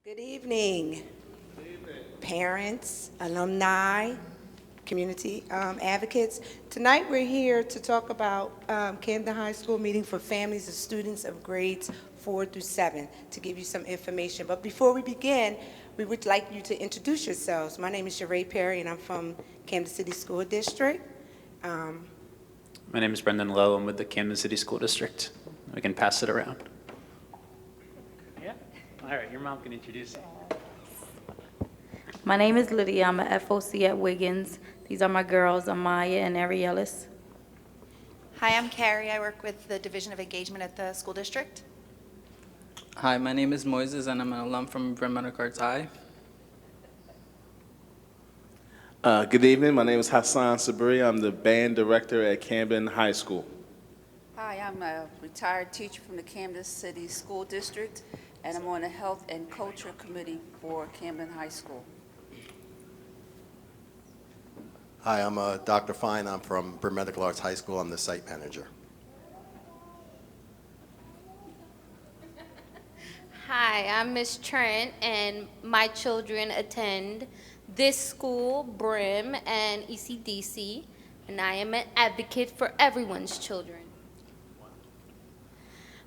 Good evening, parents, alumni, community advocates. Tonight we're here to talk about Camden High School meeting for families of students of grades 4 through 7 to give you some information. But before we begin, we would like you to introduce yourselves. My name is Sheree Perry and I'm from Camden City School District. My name is Brendan Lowe. I'm with the Camden City School District. We can pass it around. Yeah. All right, your mom can introduce you. My name is Lydia. I'm a FOC at Wiggins. These are my girls, Amaya and Arielis. Hi, I'm Carrie. I work with the Division of Engagement at the school district. Hi, my name is Moises, and I'm an alum from Bryn Mawr Arts High. Good evening. My name is Hassan Sabri. I'm the band director at Camden High School. Hi, I'm a retired teacher from the Camden City School District, and I'm on the Health and Culture Committee for Camden High School. Hi, I'm Dr. Fine. I'm from Bryn Medical Arts High School. I'm the site manager. Hi, I'm Miss Trent, and my children attend this school, BRIM, and ECDC, and I am an advocate for everyone's children.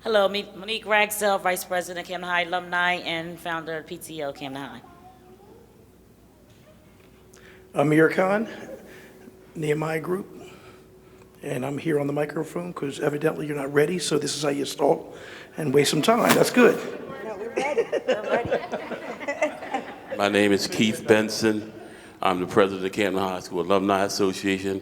Hello, Monique Ragsdale, Vice President, Camden High Alumni, and founder of PTO, Camden High. Amir Khan, Nehemiah Group, and I'm here on the microphone because evidently you're not ready, so this is how you stall and waste some time. That's good. No, we're ready. We're ready. My name is Keith Benson. I'm the president of Camden High School Alumni Association,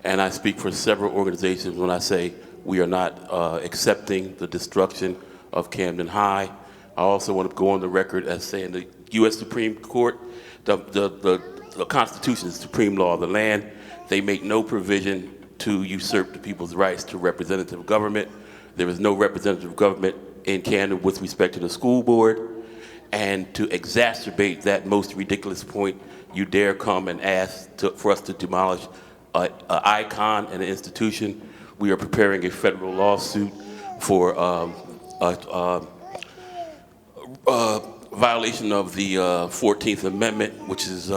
and I speak for several organizations when I say we are not accepting the destruction of Camden High. I also want to go on the record as saying the U.S. Supreme Court, the Constitution is the supreme law of the land. They make no provision to usurp the people's rights to representative government. There is no representative government in Camden with respect to the school board. And to exacerbate that most ridiculous point, you dare come and ask for us to demolish an icon and an institution. We are preparing a federal lawsuit for violation of the 14th Amendment, which is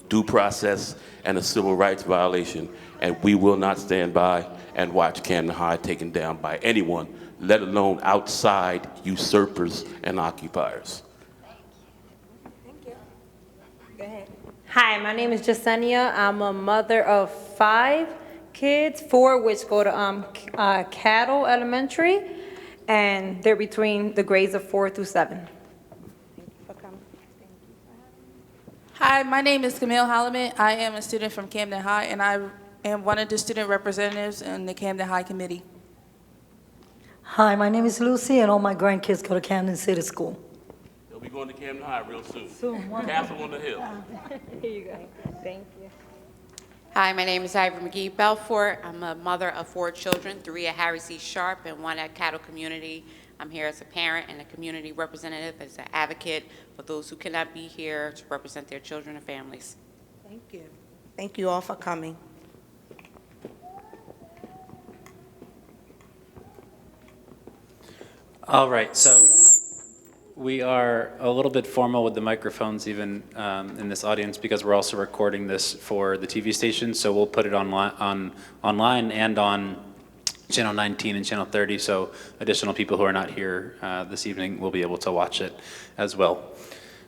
due process and a civil rights violation. And we will not stand by and watch Camden High taken down by anyone, let alone outside usurpers and occupiers. Hi, my name is Jasenia. I'm a mother of 5 kids, 4 of which go to Cattle Elementary, and they're between the grades of 4 through 7. Hi, my name is Camille Holloman. I am a student from Camden High, and I am one of the student representatives in the Camden High Committee. Hi, my name is Lucy, and all my grandkids go to Camden City School. They'll be going to Camden High real soon. Castle on the Hill. Here you go. Thank you. Hi, my name is Ivy McGee Belfort. I'm a mother of 4 children, 3 at Harry C. Sharp and 1 at Cattle Community. I'm here as a parent and a community representative, as an advocate for those who cannot be here to represent their children and families. Thank you. Thank you all for coming. All right, so we are a little bit formal with the microphones even in this audience because we're also recording this for the TV station, so we'll put it online and on Channel 19 and Channel 30, so additional people who are not here this evening will be able to watch it as well.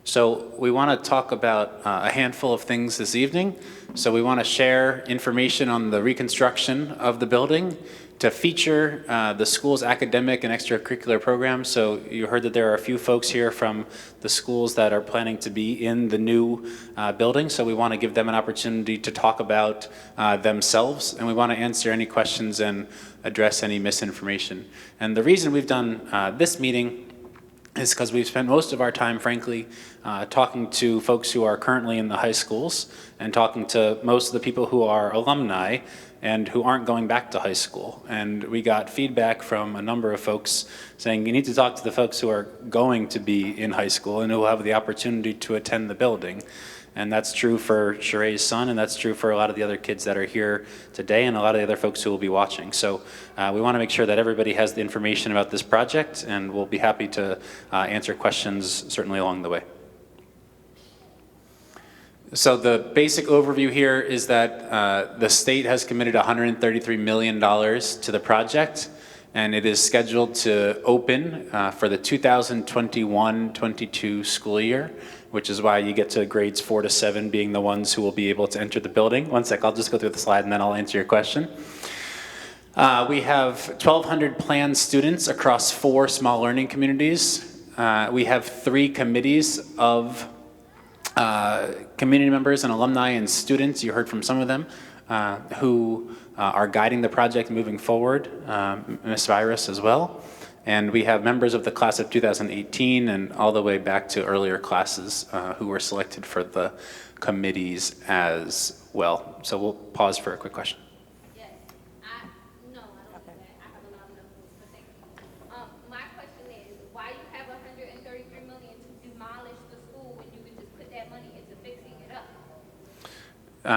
So we want to talk about a handful of things this evening. So we want to share information on the reconstruction of the building, to feature the school's academic and extracurricular programs. So you heard that there are a few folks here from the schools that are planning to be in the new building. So we want to give them an opportunity to talk about themselves, and we want to answer any questions and address any misinformation. And the reason we've done this meeting is because we've spent most of our time, frankly, talking to folks who are currently in the high schools and talking to most of the people who are alumni and who aren't going back to high school. And we got feedback from a number of folks saying you need to talk to the folks who are going to be in high school and who will have the opportunity to attend the building. And that's true for Sheree's son, and that's true for a lot of the other kids that are here today and a lot of the other folks who will be watching. So we want to make sure that everybody has the information about this project, and we'll be happy to answer questions certainly along the way. So the basic overview here is that the state has committed $133 million to the project, and it is scheduled to open for the 2021-22 school year, which is why you get to grades 4 to 7 being the ones who will be able to enter the building. One sec, I'll just go through the slide and then I'll answer your question. We have 1,200 planned students across 4 small learning communities. We have 3 committees of community members and alumni and students, you heard from some of them, who are guiding the project moving forward, Ms. Virus as well. And we have members of the class of 2018 and all the way back to earlier classes who were selected for the committees as well. So we'll pause for a quick question.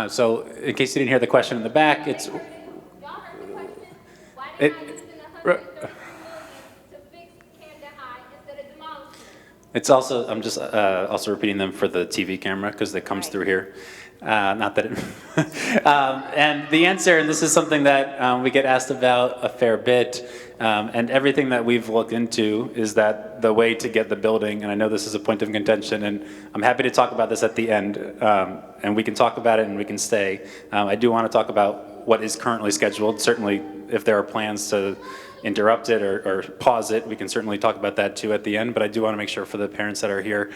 So in case you didn't hear the question in the back, it's... It's also, I'm just also repeating them for the TV camera because it comes through here. Not that it... and the answer, and this is something that we get asked about a fair bit, and everything that we've looked into is that the way to get the building, and I know this is a point of contention, and I'm happy to talk about this at the end, and we can talk about it and we can stay. I do want to talk about what is currently scheduled. Certainly, if there are plans to interrupt it or pause it, we can certainly talk about that too at the end, but I do want to make sure for the parents that are here,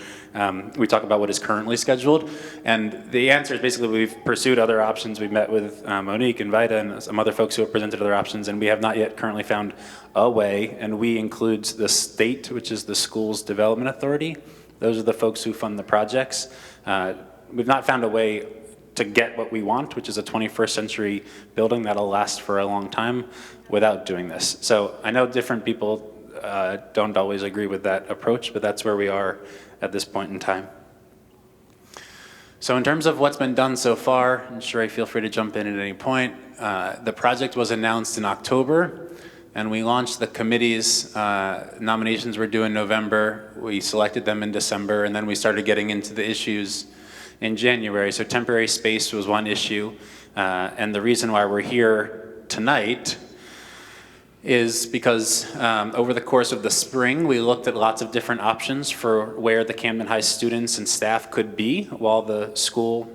we talk about what is currently scheduled. And the answer is basically we've pursued other options. We've met with Monique and Vida and some other folks who have presented other options, and we have not yet currently found a way, and we includes the state, which is the Schools Development Authority. Those are the folks who fund the projects. We've not found a way to get what we want, which is a 21st century building that'll last for a long time without doing this. So I know different people don't always agree with that approach, but that's where we are at this point in time. So in terms of what's been done so far, and Sheree, feel free to jump in at any point. The project was announced in October, and we launched the committees. Nominations were due in November. We selected them in December, and then we started getting into the issues in January. So temporary space was one issue, and the reason why we're here tonight is because over the course of the spring, we looked at lots of different options for where the Camden High students and staff could be while the school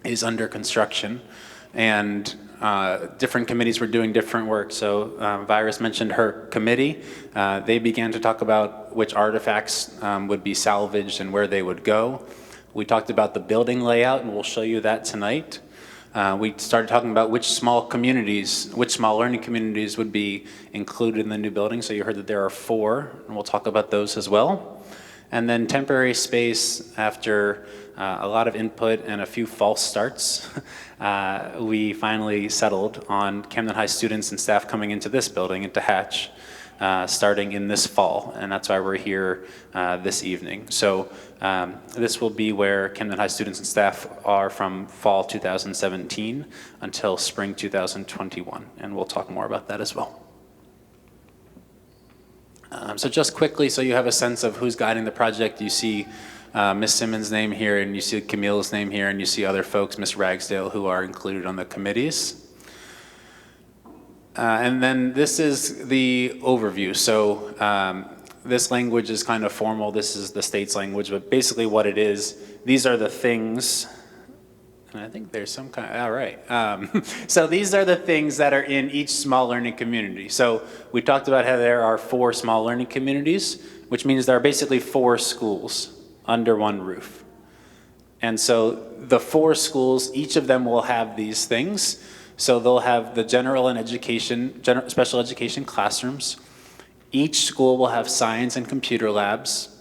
is under construction. And different committees were doing different work. So Virus mentioned her committee. They began to talk about which artifacts would be salvaged and where they would go. We talked about the building layout, and we'll show you that tonight. We started talking about which small learning communities would be included in the new building. So you heard that there are 4, and we'll talk about those as well. And then temporary space, after a lot of input and a few false starts, we finally settled on Camden High students and staff coming into this building, into Hatch, starting in this fall, and that's why we're here this evening. So this will be where Camden High students and staff are from fall 2017 until spring 2021, and we'll talk more about that as well. So just quickly, so you have a sense of who's guiding the project, you see Ms. Simmons' name here, and you see Camille's name here, and you see other folks, Ms. Ragsdale, who are included on the committees. And then this is the overview. So this language is kind of formal. This is the state's language, but basically what it is, these are the things, and I think there's some kind of, all right. So these are the things that are in each small learning community. So we talked about how there are 4 small learning communities, which means there are basically 4 schools under one roof. And so the 4 schools, each of them will have these things. So they'll have the special education classrooms. Each school will have science and computer labs,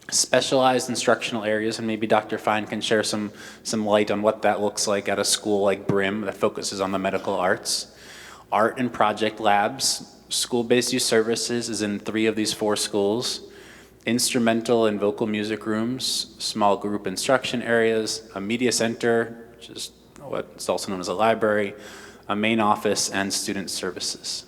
specialized instructional areas, and maybe Dr. Fine can share some light on what that looks like at a school like Brim that focuses on the medical arts. Art and project labs. School-based youth services is in 3 of these 4 schools. Instrumental and vocal music rooms, small group instruction areas, a media center, which is what's also known as a library, a main office, and student services.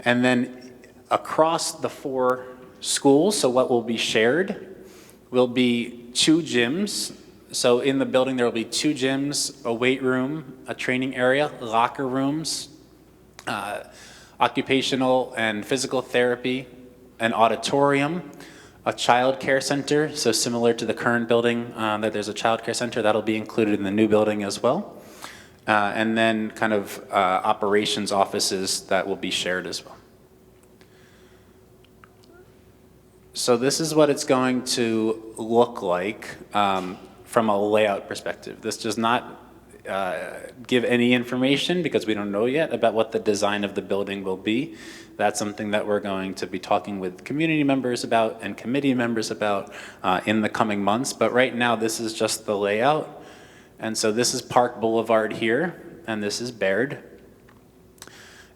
And then across the 4 schools, so what will be shared, will be 2 gyms. So in the building, there will be 2 gyms, a weight room, a training area, locker rooms, occupational and physical therapy, an auditorium, a child care center. So similar to the current building, that there's a child care center, that'll be included in the new building as well. And then kind of operations offices that will be shared as well. So this is what it's going to look like from a layout perspective. This does not give any information, because we don't know yet, about what the design of the building will be. That's something that we're going to be talking with community members about and committee members about in the coming months. But right now, this is just the layout. And so this is Park Boulevard here, and this is Baird.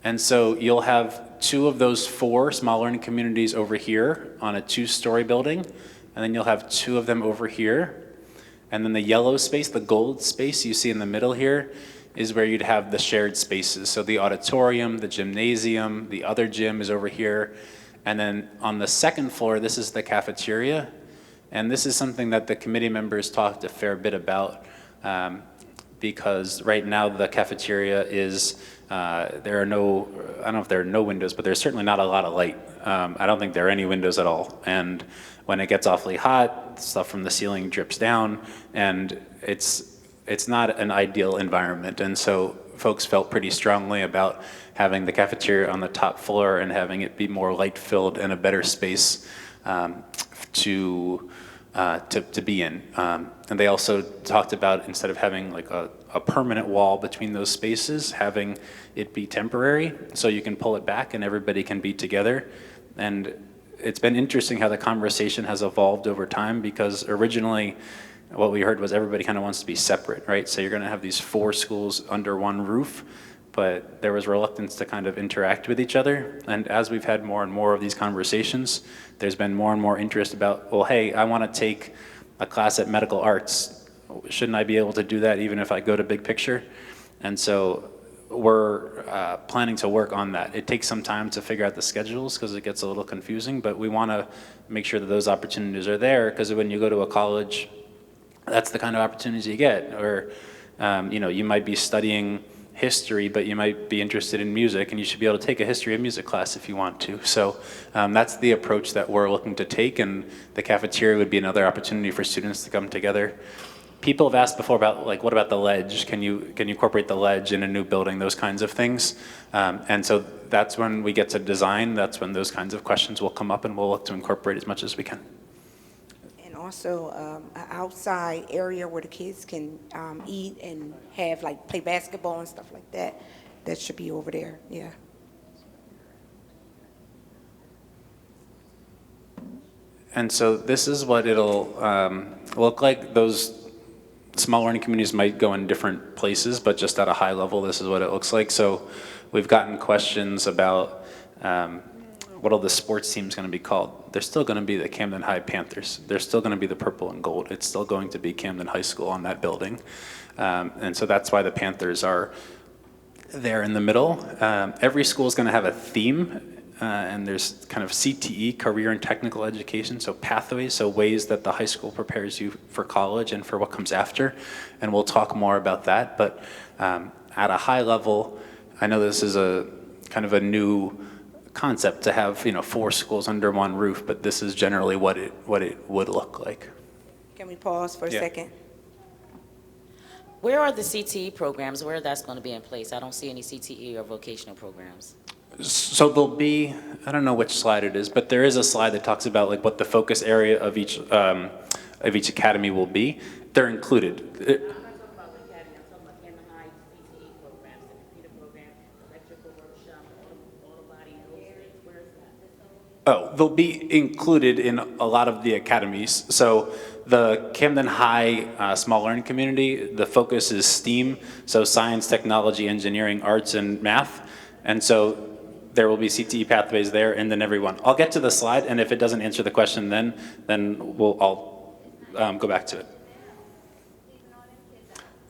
And so you'll have 2 of those 4 small learning communities over here on a 2-story building, and then you'll have 2 of them over here. And then the yellow space, the gold space you see in the middle here, is where you'd have the shared spaces. So the auditorium, the gymnasium, the other gym is over here. And then on the 2nd floor, this is the cafeteria. And this is something that the committee members talked a fair bit about, because right now the cafeteria is, there are no, I don't know if there are no windows, but there's certainly not a lot of light. I don't think there are any windows at all. And when it gets awfully hot, stuff from the ceiling drips down, and it's not an ideal environment. And so folks felt pretty strongly about having the cafeteria on the top floor and having it be more light-filled and a better space to be in. And they also talked about, instead of having like a permanent wall between those spaces, having it be temporary, so you can pull it back and everybody can be together. And it's been interesting how the conversation has evolved over time, because originally what we heard was everybody kind of wants to be separate, right? So you're going to have these 4 schools under one roof, but there was reluctance to kind of interact with each other. And as we've had more and more of these conversations, there's been more and more interest about, well, hey, I want to take a class at medical arts. Shouldn't I be able to do that even if I go to big picture? And so we're planning to work on that. It takes some time to figure out the schedules because it gets a little confusing, but we want to make sure that those opportunities are there, because when you go to a college, that's the kind of opportunities you get. Or you know, you might be studying history, but you might be interested in music, and you should be able to take a history of music class if you want to. So that's the approach that we're looking to take, and the cafeteria would be another opportunity for students to come together. People have asked before about, like, what about the ledge? Can you incorporate the ledge in a new building, those kinds of things? And so that's when we get to design, that's when those kinds of questions will come up, and we'll look to incorporate as much as we can. And also an outside area where the kids can eat and have, like, play basketball and stuff like that. That should be over there, yeah. And so this is what it'll look like. Those small learning communities might go in different places, but just at a high level, this is what it looks like. So we've gotten questions about what are the sports teams going to be called? They're still going to be the Camden High Panthers. They're still going to be the purple and gold. It's still going to be Camden High School on that building. And so that's why the Panthers are there in the middle. Every school is going to have a theme. And there's kind of CTE, career and technical education, so pathways, so ways that the high school prepares you for college and for what comes after. And we'll talk more about that. But at a high level, I know this is a kind of a new concept to have, 4 schools under one roof, but this is generally what it would look like. Can we pause for a second? Where are the CTE programs? Where that's going to be in place? I don't see any CTE or vocational programs. So there'll be, I don't know which slide it is, but there is a slide that talks about like what the focus area of each academy will be. They're included. I'm not talking about the academy. I'm talking about Camden High CTE programs, the computer program, electrical workshop, auto body, those things. Where is that? Oh, they'll be included in a lot of the academies. So the Camden High Small Learning Community, the focus is STEAM, so science, technology, engineering, arts, and math. And so there will be CTE pathways there, and then everyone. I'll get to the slide, and if it doesn't answer the question then I'll go back to it.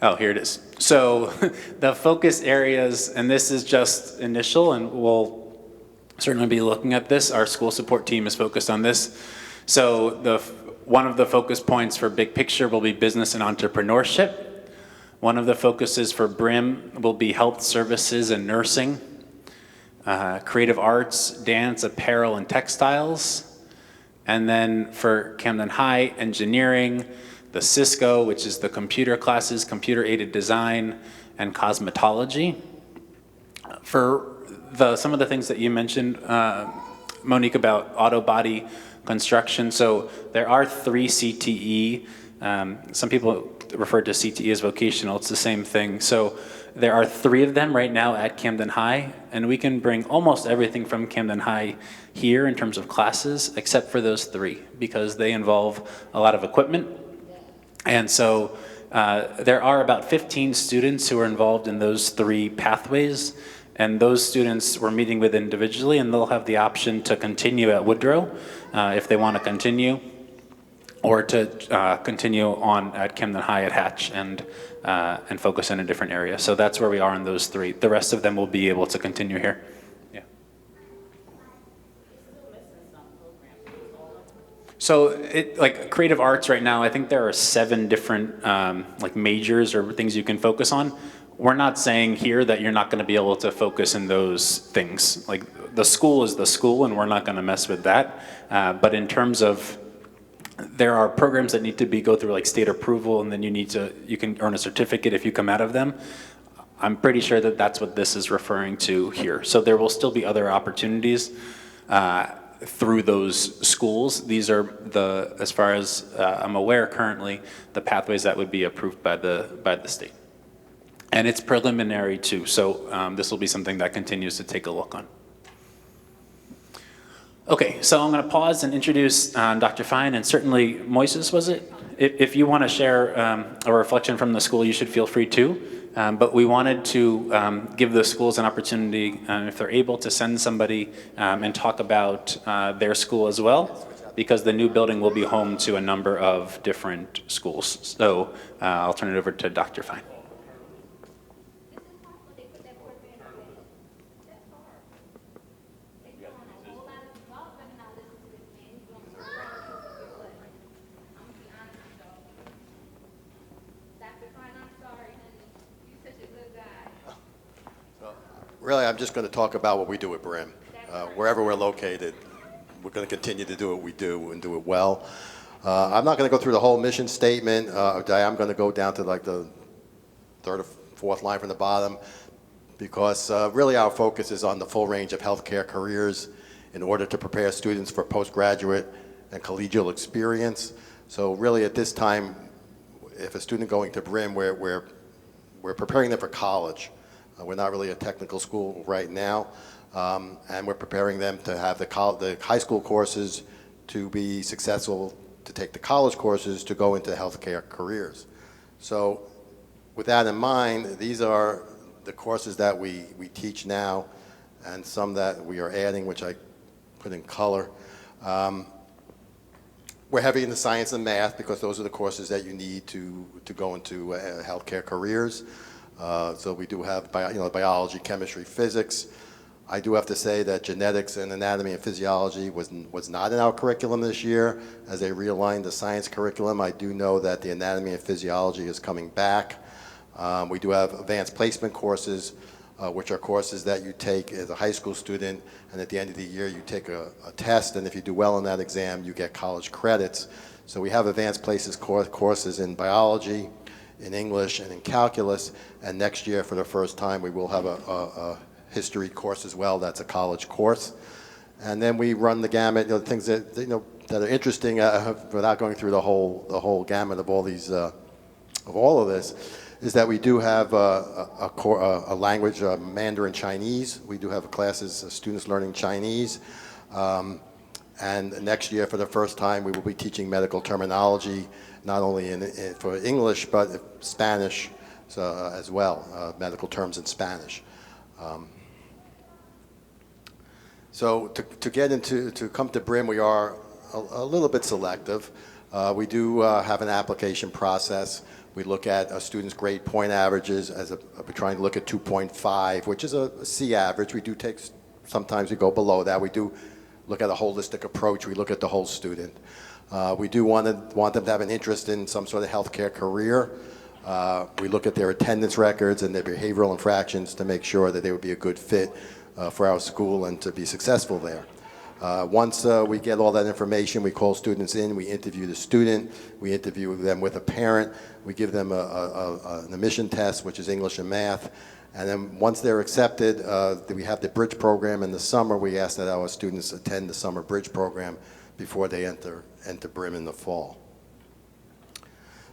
Oh, here it is. So the focus areas, and this is just initial, and we'll certainly be looking at this. Our school support team is focused on this. So one of the focus points for Big Picture will be business and entrepreneurship. One of the focuses for BRIM will be health services and nursing, creative arts, dance, apparel, and textiles. And then for Camden High, engineering, the Cisco, which is the computer classes, computer-aided design, and cosmetology. For some of the things that you mentioned, Monique, about auto body construction, so there are 3 CTE. Some people refer to CTE as vocational, it's the same thing. So there are 3 of them right now at Camden High, and we can bring almost everything from Camden High here in terms of classes, except for those 3, because they involve a lot of equipment. And so there are about 15 students who are involved in those 3 pathways, and those students we're meeting with individually, and they'll have the option to continue at Woodrow if they want to continue, or to continue on at Camden High at Hatch and focus in a different area. So that's where we are in those 3. The rest of them will be able to continue here. Yeah. So like creative arts right now, I think there are 7 different like majors or things you can focus on. We're not saying here that you're not going to be able to focus in those things. Like the school is the school, and we're not going to mess with that. But in terms of, there are programs that need to go through like state approval, and then you can earn a certificate if you come out of them. I'm pretty sure that that's what this is referring to here. So there will still be other opportunities through those schools. These are as far as I'm aware currently, the pathways that would be approved by the state. And it's preliminary too, so this will be something that continues to take a look on. Okay, so I'm going to pause and introduce Dr. Fine, and certainly Moises, was it? If you want to share a reflection from the school, you should feel free to. But we wanted to give the schools an opportunity, if they're able, to send somebody and talk about their school as well, because the new building will be home to a number of different schools. So I'll turn it over to Dr. Fine. Really, I'm just going to talk about what we do at BRIM. Wherever we're located, we're going to continue to do what we do and do it well. I'm not going to go through the whole mission statement. I'm going to go down to like the 3rd or 4th line from the bottom, because really our focus is on the full range of healthcare careers in order to prepare students for postgraduate and collegial experience. So really at this time, if a student going to BRIM, we're preparing them for college. We're not really a technical school right now, and we're preparing them to have the high school courses to be successful, to take the college courses to go into healthcare careers. So with that in mind, these are the courses that we teach now, and some that we are adding, which I put in color. We're heavy in the science and math, because those are the courses that you need to go into healthcare careers. So we do have biology, chemistry, physics. I do have to say that genetics and anatomy and physiology was not in our curriculum this year. As they realigned the science curriculum, I do know that the anatomy and physiology is coming back. We do have advanced placement courses, which are courses that you take as a high school student, and at the end of the year you take a test, and if you do well on that exam, you get college credits. So we have advanced places courses in biology, in English, and in calculus, and next year for the first time we will have a history course as well. That's a college course. And then we run the gamut, things that that are interesting without going through the whole gamut of all these of all of this, is that we do have a language, Mandarin Chinese. We do have classes, students learning Chinese. And next year, for the first time, we will be teaching medical terminology, not only for English, but Spanish as well, medical terms in Spanish. So to come to BRIM, we are a little bit selective. We do have an application process. We look at a student's grade point averages we're trying to look at 2.5, which is a C average. We do sometimes we go below that. We do look at a holistic approach. We look at the whole student. We do want them to have an interest in some sort of healthcare career. We look at their attendance records and their behavioral infractions to make sure that they would be a good fit for our school and to be successful there. Once we get all that information, we call students in, we interview the student, we interview them with a parent, we give them an admission test, which is English and math, and then once they're accepted, we have the bridge program in the summer. We ask that our students attend the summer bridge program before they enter BRIM in the fall.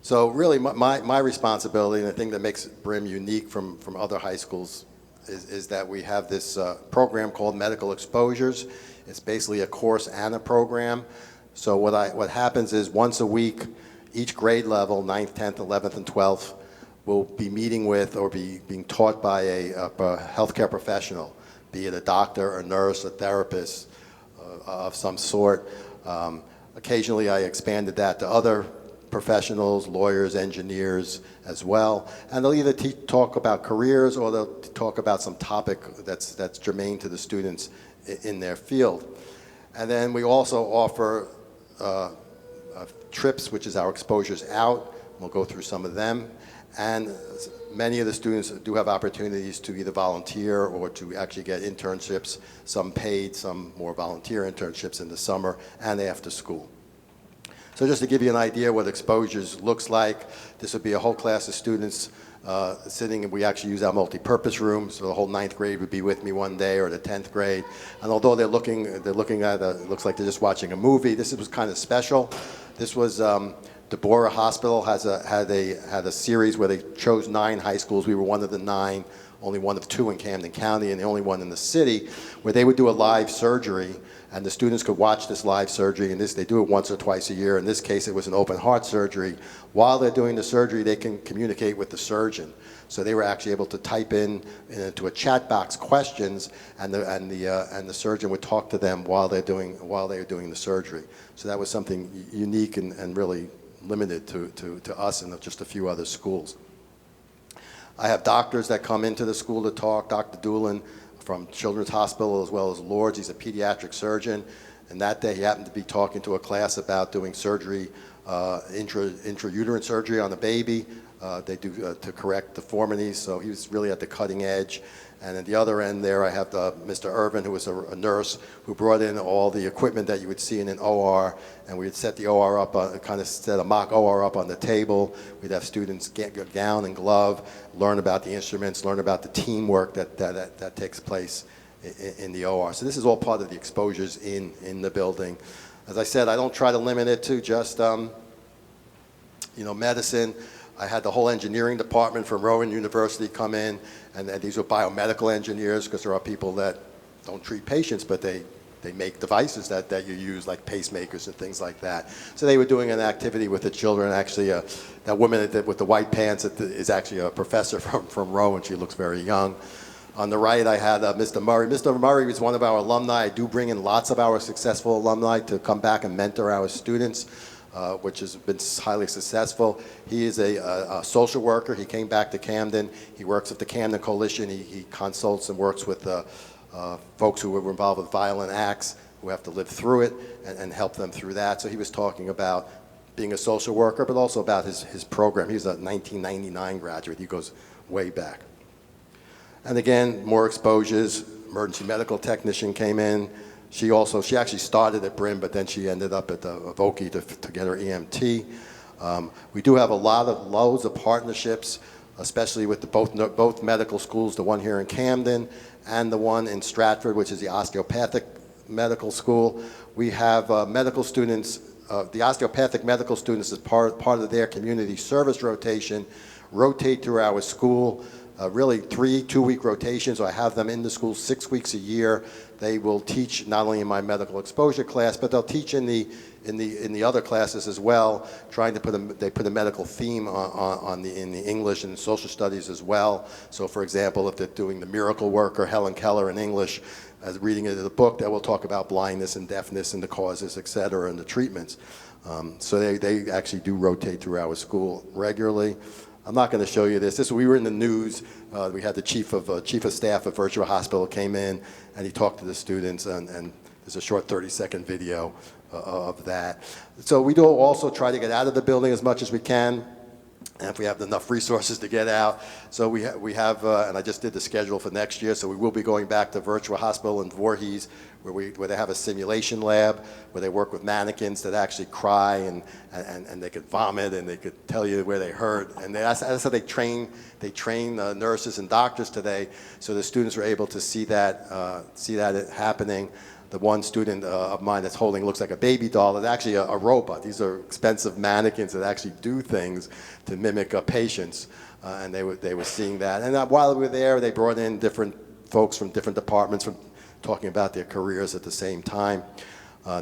So really my responsibility, and the thing that makes BRIM unique from other high schools, is that we have this program called Medical Exposures. It's basically a course and a program. So what happens is once a week, each grade level, 9th, 10th, 11th, and 12th, will be meeting with or being taught by a healthcare professional, be it a doctor, a nurse, a therapist of some sort. Occasionally I expanded that to other professionals, lawyers, engineers as well. And they'll either talk about careers or they'll talk about some topic that's germane to the students in their field. And then we also offer trips, which is our exposures out. We'll go through some of them. And many of the students do have opportunities to either volunteer or to actually get internships, some paid, some more volunteer internships in the summer and after school. So just to give you an idea what exposures looks like, this would be a whole class of students sitting, and we actually use our multi-purpose room, so the whole 9th grade would be with me one day, or the 10th grade. And although they're looking at it looks like they're just watching a movie, this was kind of special. This was Deborah Hospital had a series where they chose 9 high schools. We were one of the 9, only one of 2 in Camden County, and the only one in the city, where they would do a live surgery, and the students could watch this live surgery, and they do it once or twice a year. In this case, it was an open heart surgery. While they're doing the surgery, they can communicate with the surgeon. So they were actually able to type into a chat box questions, and the surgeon would talk to them while they were doing the surgery. So that was something unique and really limited to us and just a few other schools. I have doctors that come into the school to talk. Dr. Doolin from Children's Hospital as well as Lourdes. He's a pediatric surgeon, and that day he happened to be talking to a class about doing surgery, intrauterine surgery on a baby. They do to correct deformities, so he was really at the cutting edge. And at the other end there, I have Mr. Irvin, who was a nurse, who brought in all the equipment that you would see in an OR, and we'd set the OR up, kind of set a mock OR up on the table. We'd have students get a gown and glove, learn about the instruments, learn about the teamwork that takes place in the OR. So this is all part of the exposures in the building. As I said, I don't try to limit it to just medicine. I had the whole engineering department from Rowan University come in, and these were biomedical engineers, because there are people that don't treat patients, but they make devices that you use, like pacemakers and things like that. So they were doing an activity with the children. Actually, that woman with the white pants is actually a professor from Rowan. She looks very young. On the right, I had Mr. Murray. Mr. Murray was one of our alumni. I do bring in lots of our successful alumni to come back and mentor our students, which has been highly successful. He is a social worker. He came back to Camden. He works with the Camden Coalition. He consults and works with folks who were involved with violent acts, who have to live through it, and help them through that. So he was talking about being a social worker, but also about his program. He's a 1999 graduate. He goes way back. And again, more exposures. Emergency medical technician came in. She actually started at BRIM, but then she ended up at Voki to get her EMT. We do have loads of partnerships, especially with both medical schools, the one here in Camden and the one in Stratford, which is the osteopathic medical school. We have medical students, the osteopathic medical students, as part of their community service rotate through our school. Really 3 2-week rotations. So I have them in the school 6 weeks a year. They will teach not only in my medical exposure class, but they'll teach in the other classes as well. Trying to they put a medical theme in the English and social studies as well. So for example, if they're doing the miracle worker Helen Keller in English, as reading into the book, that will talk about blindness and deafness and the causes, et cetera, and the treatments. So they actually do rotate through our school regularly. I'm not going to show you this. We were in the news. We had the chief of staff at Virtua Hospital came in, and he talked to the students, and there's a short 30-second video of that. So we do also try to get out of the building as much as we can, and if we have enough resources to get out. So we have, and I just did the schedule for next year, so we will be going back to Virtual Hospital in Voorhees, where they have a simulation lab, where they work with mannequins that actually cry, and they could vomit, and they could tell you where they hurt. And that's how they train nurses and doctors today, so the students were able to see that happening. The one student of mine that's holding looks like a baby doll is actually a robot. These are expensive mannequins that actually do things to mimic patients, and they were seeing that. And while we were there, they brought in different folks from different departments from talking about their careers at the same time.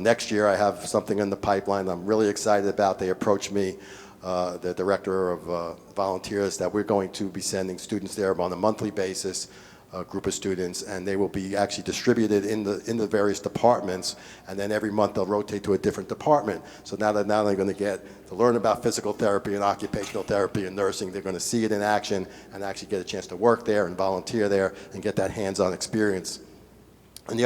Next year, I have something in the pipeline I'm really excited about. They approached me, the director of volunteers, that we're going to be sending students there on a monthly basis, a group of students, and they will be actually distributed in the various departments, and then every month they'll rotate to a different department. So now they're going to get to learn about physical therapy and occupational therapy and nursing. They're going to see it in action and actually get a chance to work there and volunteer there and get that hands-on experience. On the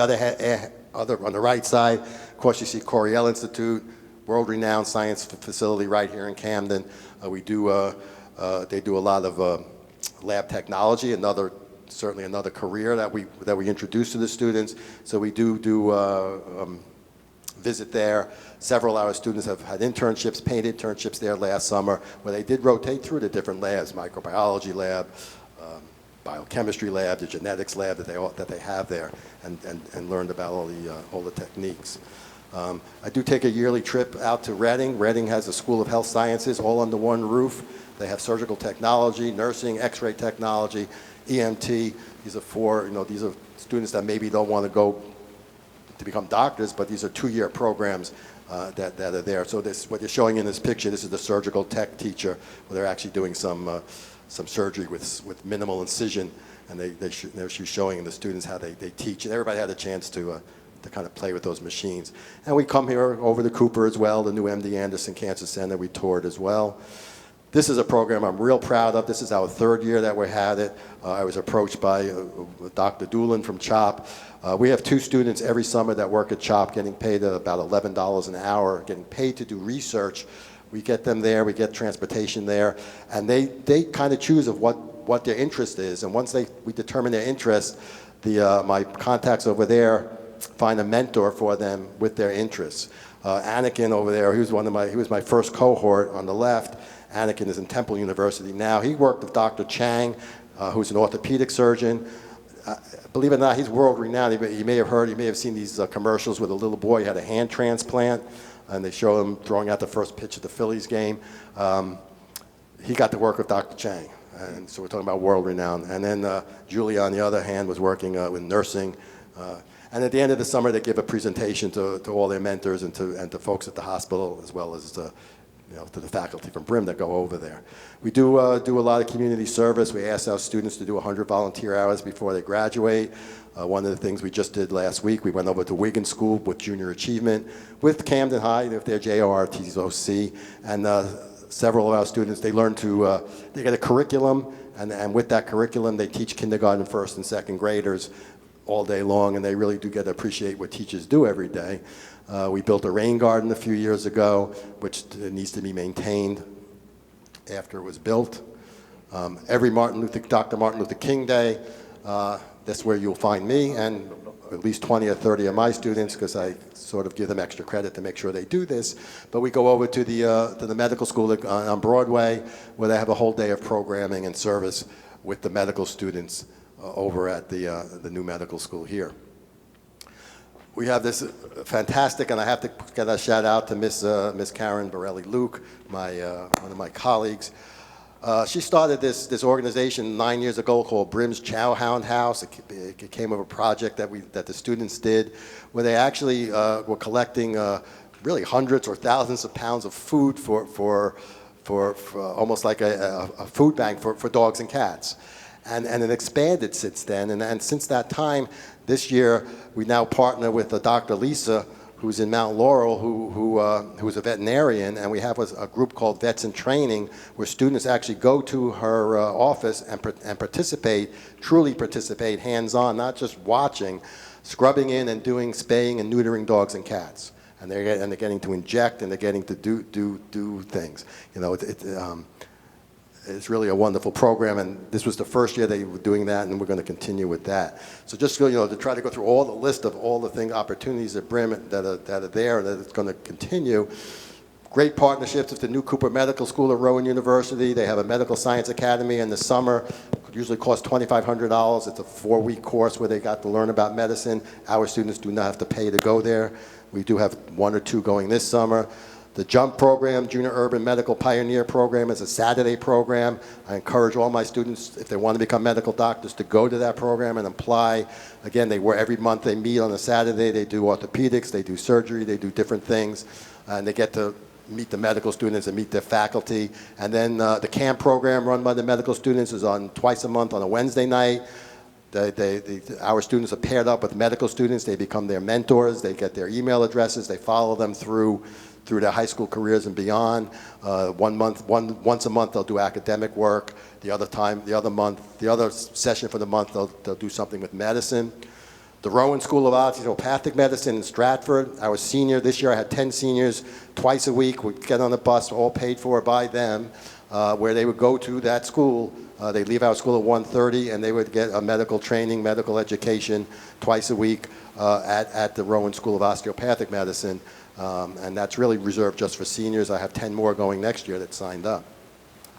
on the right side, of course, you see Coriell Institute, world-renowned science facility right here in Camden. They do a lot of lab technology, certainly another career that we introduce to the students. So we do visit there. Several of our students have had internships, paid internships there last summer, where they did rotate through the different labs, microbiology lab, biochemistry lab, the genetics lab that they have there, and learned about all the techniques. I do take a yearly trip out to Reading. Reading has a School of Health Sciences all under one roof. They have surgical technology, nursing, x-ray technology, EMT. These are students that maybe don't want to go to become doctors, but these are 2-year programs that are there. So what you're showing in this picture, this is the surgical tech teacher, where they're actually doing some surgery with minimal incision, and she's showing the students how they teach, and everybody had a chance to kind of play with those machines. And we come here over to Cooper as well, the new MD Anderson Cancer Center we toured as well. This is a program I'm real proud of. This is our 3rd year that we had it. I was approached by Dr. Doolin from CHOP. We have 2 students every summer that work at CHOP, getting paid about $11 an hour, getting paid to do research. We get them there, we get transportation there, and they kind of choose of what their interest is. And once we determine their interest, my contacts over there find a mentor for them with their interests. Anakin over there, he was my first cohort on the left. Anakin is in Temple University now. He worked with Dr. Chang, who's an orthopedic surgeon. Believe it or not, he's world-renowned. You may have seen these commercials with a little boy who had a hand transplant, and they show him throwing out the first pitch of the Phillies game. He got to work with Dr. Chang, and so we're talking about world-renowned. And then Julie, on the other hand, was working with nursing. And at the end of the summer, they give a presentation to all their mentors and to folks at the hospital, as well as to the faculty from BRIM that go over there. We do a lot of community service. We ask our students to do 100 volunteer hours before they graduate. One of the things we just did last week, we went over to Wigan School with Junior Achievement, with Camden High, with their JORTOC, and several of our students, they learn they get a curriculum, and with that curriculum, they teach kindergarten, 1st and 2nd graders all day long, and they really do get to appreciate what teachers do every day. We built a rain garden a few years ago, which needs to be maintained after it was built. Every Dr. Martin Luther King Day, that's where you'll find me and at least 20 or 30 of my students, because I sort of give them extra credit to make sure they do this. But we go over to the medical school on Broadway, where they have a whole day of programming and service with the medical students over at the new medical school here. We have this fantastic, and I have to get a shout out to Miss Karen Borelli-Luke, one of my colleagues. She started this organization 9 years ago called Brim's Chowhound House. It came of a project that the students did, where they actually were collecting really hundreds or thousands of pounds of food for almost like a food bank for dogs and cats. And it expanded since then, and since that time, this year, we now partner with Dr. Lisa, who's in Mount Laurel, who's a veterinarian, and we have a group called Vets in Training, where students actually go to her office and participate, truly participate, hands-on, not just watching. scrubbing in and doing spaying and neutering dogs and cats. And they're getting to inject, and they're getting to do things. You know, it's really a wonderful program, and this was the first year they were doing that, and we're going to continue with that. So just, you know, to try to go through all the list of all the opportunities at Brim that are there, and that it's going to continue. Great partnerships with the new Cooper Medical School at Rowan University. They have a medical science academy in the summer. It usually costs $2,500. It's a 4-week course where they got to learn about medicine. Our students do not have to pay to go there. We do have 1 or 2 going this summer. The JUMP program, Junior Urban Medical Pioneer Program, is a Saturday program. I encourage all my students, if they want to become medical doctors, to go to that program and apply. Again, every month they meet on a Saturday. They do orthopedics, they do surgery, they do different things, and they get to meet the medical students and meet their faculty. And then the CAMP program run by the medical students is on twice a month on a Wednesday night. Our students are paired up with medical students. They become their mentors. They get their email addresses. They follow them through their high school careers and beyond. Once a month they'll do academic work. The other session for the month they'll do something with medicine. The Rowan School of Osteopathic Medicine in Stratford. Our senior, this year I had 10 seniors twice a week. We'd get on a bus, all paid for by them, where they would go to that school. They'd leave our school at 1:30, and they would get a medical training, medical education twice a week at the Rowan School of Osteopathic Medicine. And that's really reserved just for seniors. I have 10 more going next year that signed up.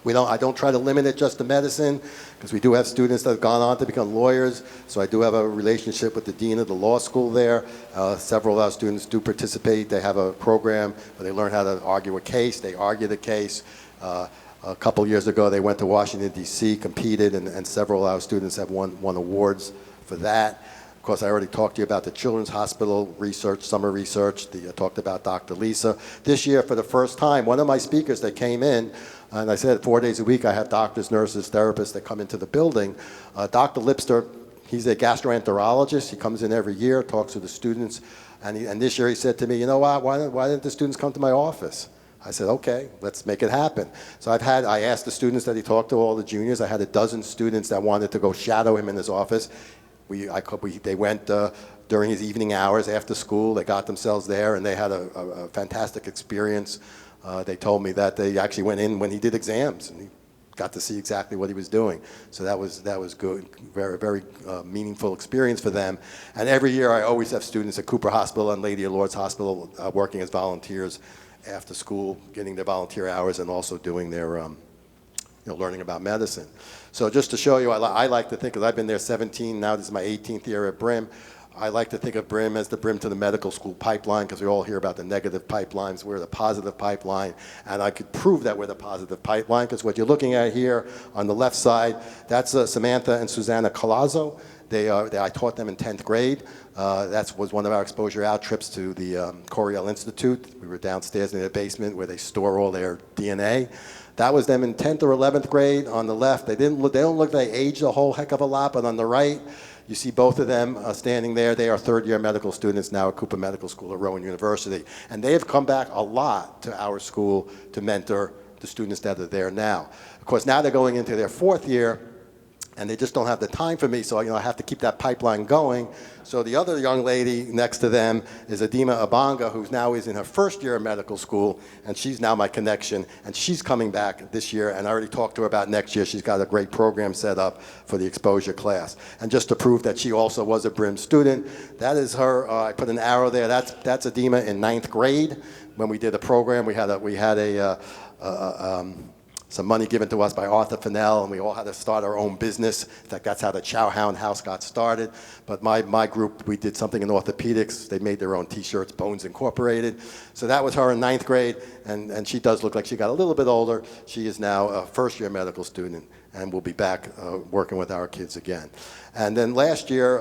I don't try to limit it just to medicine, because we do have students that have gone on to become lawyers. So I do have a relationship with the dean of the law school there. Several of our students do participate. They have a program where they learn how to argue a case. They argue the case. A couple years ago, they went to Washington, D.C., competed, and several of our students have won awards for that. Of course, I already talked to you about the Children's Hospital research, summer research. I talked about Dr. Lisa. This year, for the first time, one of my speakers that came in, and I said 4 days a week I have doctors, nurses, therapists that come into the building. Dr. Lipster, he's a gastroenterologist. He comes in every year, talks to the students, and this year he said to me, you know what, why didn't the students come to my office? I said, okay, let's make it happen. So I asked the students that he talked to, all the juniors. I had a dozen students that wanted to go shadow him in his office. They went during his evening hours after school. They got themselves there, and they had a fantastic experience. They told me that they actually went in when he did exams, and he got to see exactly what he was doing. So that was good, very, very meaningful experience for them. And every year I always have students at Cooper Hospital and Lady of Lords Hospital working as volunteers after school, getting their volunteer hours, and also doing their learning about medicine. So just to show you, I like to think, because I've been there 17, now this is my 18th year at Brim, I like to think of Brim as the Brim to the medical school pipeline, because we all hear about the negative pipelines. We're the positive pipeline, and I could prove that we're the positive pipeline, because what you're looking at here on the left side, that's Samantha and Susanna Colazzo. I taught them in 10th grade. That was one of our exposure out trips to the Coriel Institute. We were downstairs in their basement where they store all their DNA. That was them in 10th or 11th grade. On the left, they don't look like they aged a whole heck of a lot, but on the right, you see both of them standing there. They are third-year medical students now at Cooper Medical School at Rowan University. And they have come back a lot to our school to mentor the students that are there now. Of course, now they're going into their 4th year, and they just don't have the time for me, so I have to keep that pipeline going. So the other young lady next to them is Adima Abanga, who now is in her 1st year of medical school, and she's now my connection, and she's coming back this year, and I already talked to her about next year. She's got a great program set up for the exposure class. And just to prove that she also was a Brim student, that is her, I put an arrow there, that's Adima in 9th grade. When we did the program, we had some money given to us by Arthur Fennell, and we all had to start our own business. In fact, that's how the Chowhound House got started. But my group, we did something in orthopedics. They made their own T-shirts, Bones Incorporated. So that was her in 9th grade, and she does look like she got a little bit older. She is now a 1st-year medical student, and will be back working with our kids again. And then last year,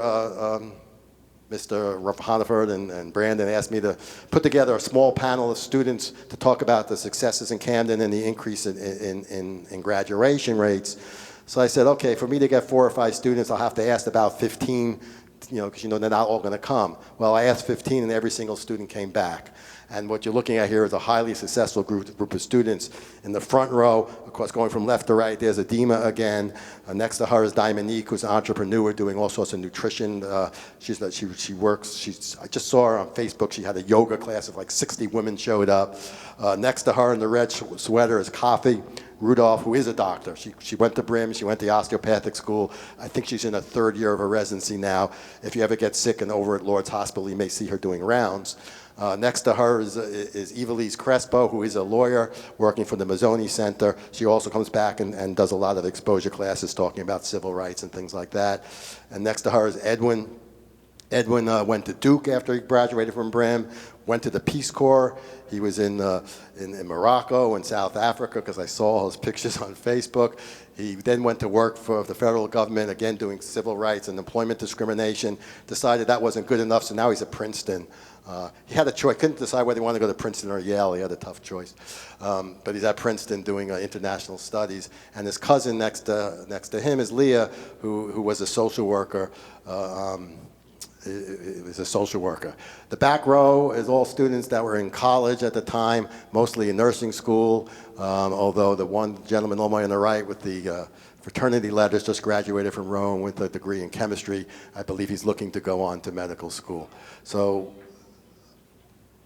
Mr. Hannaford and Brandon asked me to put together a small panel of students to talk about the successes in Camden and the increase in graduation rates. So I said, okay, for me to get 4 or 5 students, I'll have to ask about 15 because they're not all going to come. Well, I asked 15, and every single student came back. And what you're looking at here is a highly successful group of students. In the front row, of course, going from left to right, there's Adema again. Next to her is Dominique, who's an entrepreneur doing all sorts of nutrition. She works. I just saw her on Facebook. She had a yoga class of like 60 women showed up. Next to her in the red sweater is Coffee Rudolph, who is a doctor. She went to Brim. She went to osteopathic school. I think she's in her 3rd year of her residency now. If you ever get sick and over at Lord's Hospital, you may see her doing rounds. Next to her is Evelise Crespo, who is a lawyer working for the Mazzoni Center. She also comes back and does a lot of exposure classes talking about civil rights and things like that. And next to her is Edwin. Edwin went to Duke after he graduated from Brim, went to the Peace Corps. He was in Morocco and South Africa, because I saw his pictures on Facebook. He then went to work for the federal government, again doing civil rights and employment discrimination, decided that wasn't good enough, so now he's at Princeton. He had a choice, couldn't decide whether he wanted to go to Princeton or Yale. He had a tough choice. But he's at Princeton doing international studies. And his cousin next to him is Leah, who was a social worker. Is a social worker. The back row is all students that were in college at the time, mostly in nursing school, although the one gentleman all the way on the right with the fraternity letters just graduated from Rome with a degree in chemistry. I believe he's looking to go on to medical school. So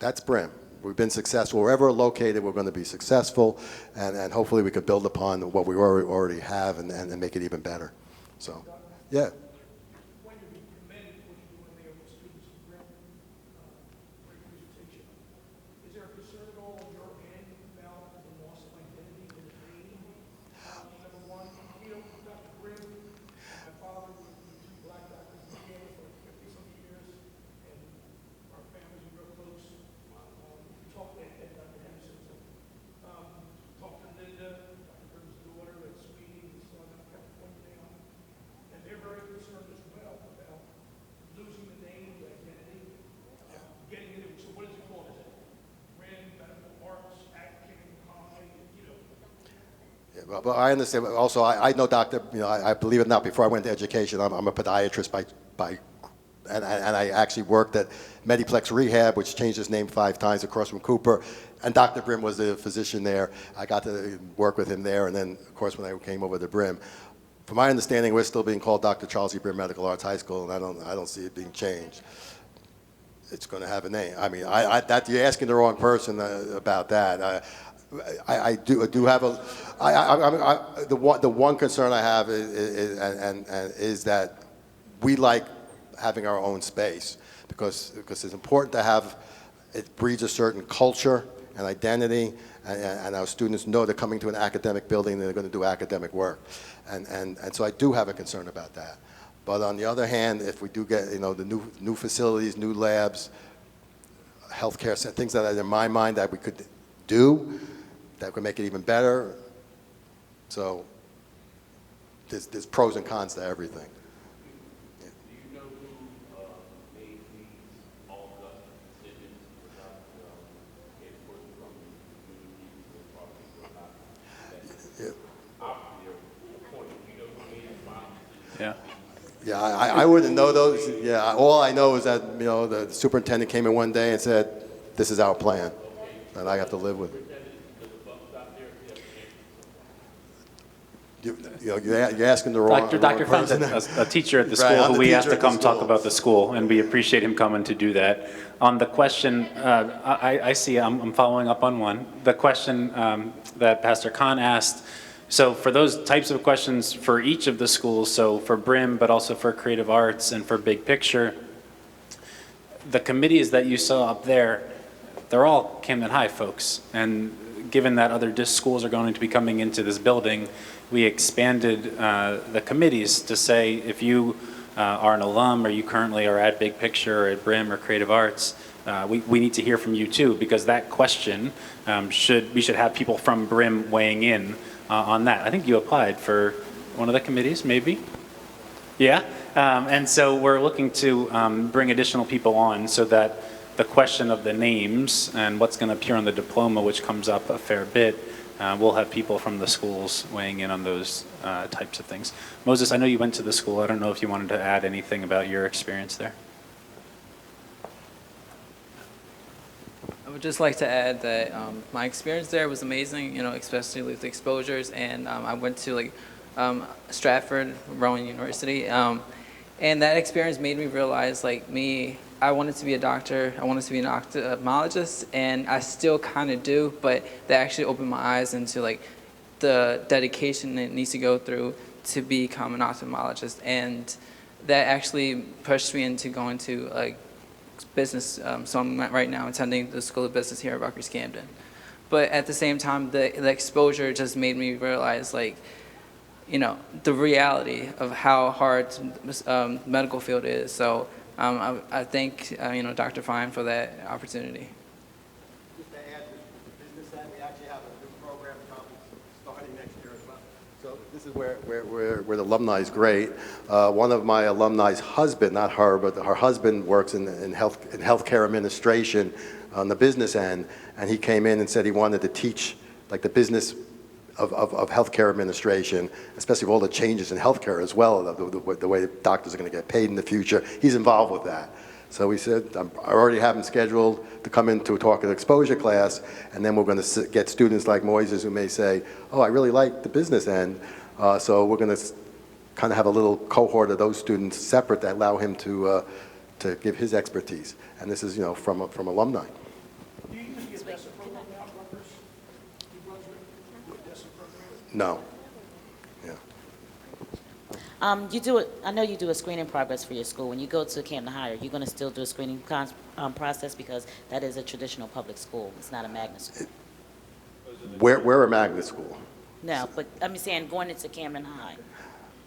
that's Brim. We've been successful. Wherever we're located, we're going to be successful, and hopefully we could build upon what we already have and make it even better. So, yeah. But I understand. Also, I know Dr. I believe it or not. Before I went to education, I'm a podiatrist and I actually worked at Mediplex Rehab, which changed its name 5 times across from Cooper. And Dr. Brim was the physician there. I got to work with him there, and then of course when I came over to Brim, from my understanding, we're still being called Dr. Charles E. Brim Medical Arts High School, and I don't see it being changed. It's going to have a name. I mean, you're asking the wrong person about that. I do have the one concern I have is that we like having our own space because it's important to have. It breeds a certain culture and identity, and our students know they're coming to an academic building and they're going to do academic work, and so I do have a concern about that. But on the other hand, if we do get the new facilities, new labs, healthcare, things that are in my mind that we could do that could make it even better. So there's pros and cons to everything. Do you know who made these all custom decisions without input from the community and Yeah. Yeah, I wouldn't know those. Yeah, all I know is that the superintendent came in one day and said, "This is our plan," and I have to live with it. You're asking the wrong Dr. Khan's person. a teacher at the school who we asked to come talk about the school, and we appreciate him coming to do that. On the question, I see, I'm following up on one. The question that Pastor Khan asked, so for those types of questions for each of the schools, so for Brim, but also for Creative Arts and for Big Picture, the committees that you saw up there, they're all Camden High folks. And given that other schools are going to be coming into this building, we expanded the committees to say if you are an alum or you currently are at Big Picture or at Brim or Creative Arts, we need to hear from you too, because that question we should have people from Brim weighing in on that. I think you applied for one of the committees, maybe? Yeah? And so we're looking to bring additional people on so that the question of the names and what's going to appear on the diploma, which comes up a fair bit, we'll have people from the schools weighing in on those types of things. Moses, I know you went to the school. I don't know if you wanted to add anything about your experience there. I would just like to add that my experience there was amazing, you know, especially with the exposures. And I went to like Stratford, Rowan University. And that experience made me realize, like me, I wanted to be a doctor. I wanted to be an ophthalmologist, and I still kind of do. But that actually opened my eyes into like the dedication that it needs to go through to become an ophthalmologist, and that actually pushed me into going to like business. So I'm right now attending the School of Business here at Rutgers Camden. But at the same time, the exposure just made me realize, like, you know, the reality of how hard medical field is. So I thank you know, Dr. Fine for that opportunity. Just to add to the business end, we actually have a new program starting next year as well. So this is where the alumni is great. One of my alumni's husband, not her, but her husband works in healthcare administration on the business end, and he came in and said he wanted to teach like the business of healthcare administration, especially with all the changes in healthcare as well, the way doctors are going to get paid in the future. He's involved with that. So we said, I already have him scheduled to come in to talk at exposure class, and then we're going to get students like Moises who may say, oh, I really like the business end. So we're going to kind of have a little cohort of those students separate that allow him to give his expertise. And this is, you know, from alumni. No. Yeah. I know you do a screening progress for your school. When you go to Camden High, are you going to still do a screening process, because that is a traditional public school? It's not a magnet school. We're a magnet school. No, but I'm saying going into Camden High.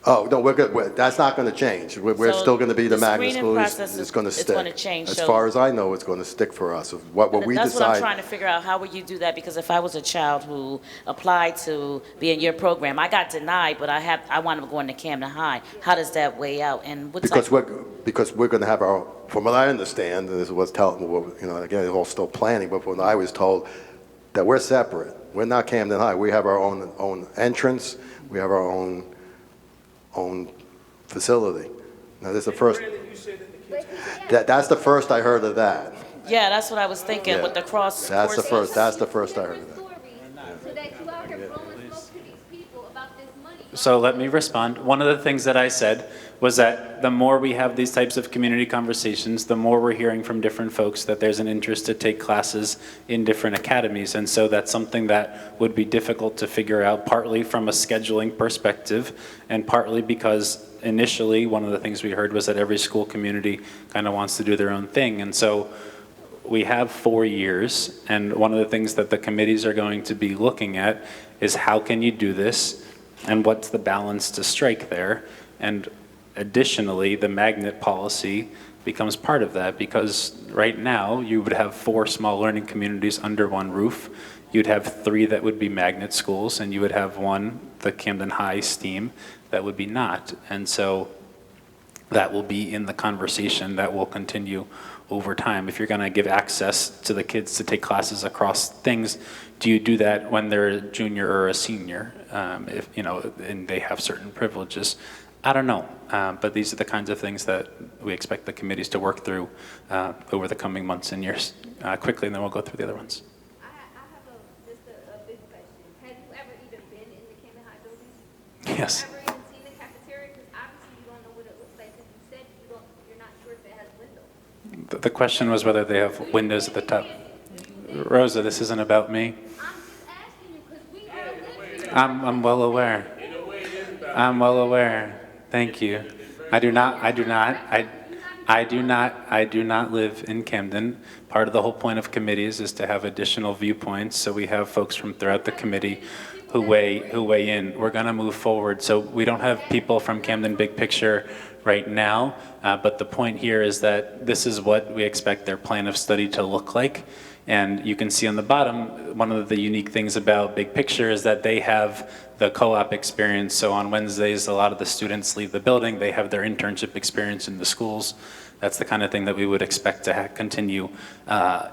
Oh, no, we're good. That's not going to change. We're So still going to be the magnet screening school. process It's going to is stick. going to change, As so- far as I know, it's going to stick for us. What we That's what I'm decide. trying to figure out. How would you do that? Because if I was a child who applied to be in your program, I got denied, but I wanted to go into Camden High. How does that weigh out? And what Because type? because we're going to have our, from what I understand, and this was you know, again, it's all still planning, but when I was told that we're separate, we're not Camden High. We have our own entrance. We have our own facility. Now, this is the first. That's the first I heard of that. Yeah, that's what I was thinking with the cross. That's the courses. first. That's the first I heard of that. So that you out here blowing smoke to these people about this money. So let me respond. One of the things that I said was that the more we have these types of community conversations, the more we're hearing from different folks that there's an interest to take classes in different academies. And so that's something that would be difficult to figure out, partly from a scheduling perspective, and partly because initially one of the things we heard was that every school community kind of wants to do their own thing. And so we have 4 years, and one of the things that the committees are going to be looking at is how can you do this, and what's the balance to strike there. And additionally, the magnet policy becomes part of that, because right now you would have 4 small learning communities under one roof. You'd have 3 that would be magnet schools, and you would have 1, the Camden High STEAM, that would be not. And so that will be in the conversation that will continue over time. If you're going to give access to the kids to take classes across things, do you do that when they're a junior or a senior? If you know, and they have certain privileges. I don't know, but these are the kinds of things that we expect the committees to work through over the coming months and years. Quickly, and then we'll go through the other ones. I have just a big question. Have you ever even been in the Camden High building? Yes. Ever even seen the cafeteria? Because obviously you don't know what it looks like. Because you said you're not sure if it has windows. The question was whether they have windows at the top. Rosa, this isn't about me. I'm just asking you because we are living. I'm well aware. I'm well aware. Thank you. I do not live in Camden. Part of the whole point of committees is to have additional viewpoints, so we have folks from throughout the committee who weigh in. We're going to move forward, so we don't have people from Camden Big Picture right now, but the point here is that this is what we expect their plan of study to look like. And you can see on the bottom, one of the unique things about Big Picture is that they have the co-op experience. So on Wednesdays, a lot of the students leave the building. They have their internship experience in the schools. That's the kind of thing that we would expect to continue